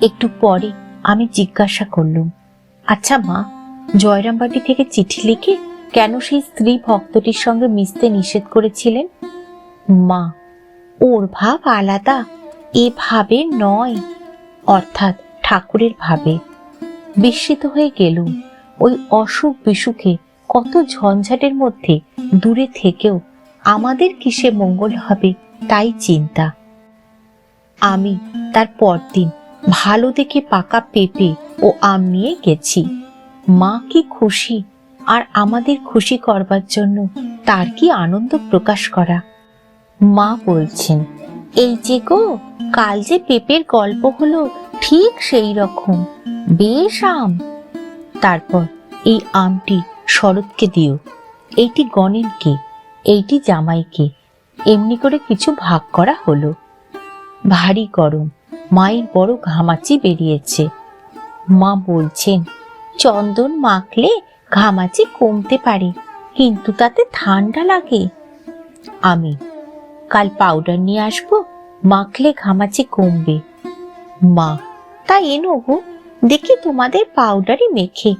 একটু পরে আমি জিজ্ঞাসা করলুম, আচ্ছা মা, জয়রামবাটি থেকে চিঠি লিখে কেন সেই স্ত্রী ভক্তটির সঙ্গে মিশতে নিষেধ করেছিলেন? মা, ওর ভাব আলাদা, এ ভাবে নয়, অর্থাৎ ঠাকুরের ভাবে। বিস্মিত হয়ে গেলুম। ওই অসুখ বিসুখে কত ঝঞ্ঝাটের মধ্যে দূরে থেকেও আমাদের কিসে মঙ্গল হবে তাই চিন্তা। আমি তার পরদিন ভালো দেখে পাকা পেঁপে ও আম নিয়ে গেছি। মা কি খুশি, আর আমাদের খুশি করবার জন্য তার কি আনন্দ প্রকাশ করা। মা বলছেন, এই যে গো, কাল যে পেঁপের গল্প হলো ঠিক সেই রকম, বেশ আম। তারপর এই আমটি শরৎকে দিও, এইটি গণেনকে, এইটি জামাইকে, এমনি করে কিছু ভাগ করা হলো। ভারী গরম, মায়ের বড় ঘামাচি বেরিয়েছে। মা বলছেন, চন্দন মাখলে ঘামাচি কমতে পারে, কিন্তু তাতে ঠান্ডা লাগে। আমি, কাল পাউডার নিয়ে আসবো, মাখলে ঘামাচি কমবে। মা, তা এনো গো, দেখি তোমাদের পাউডারই মেখে।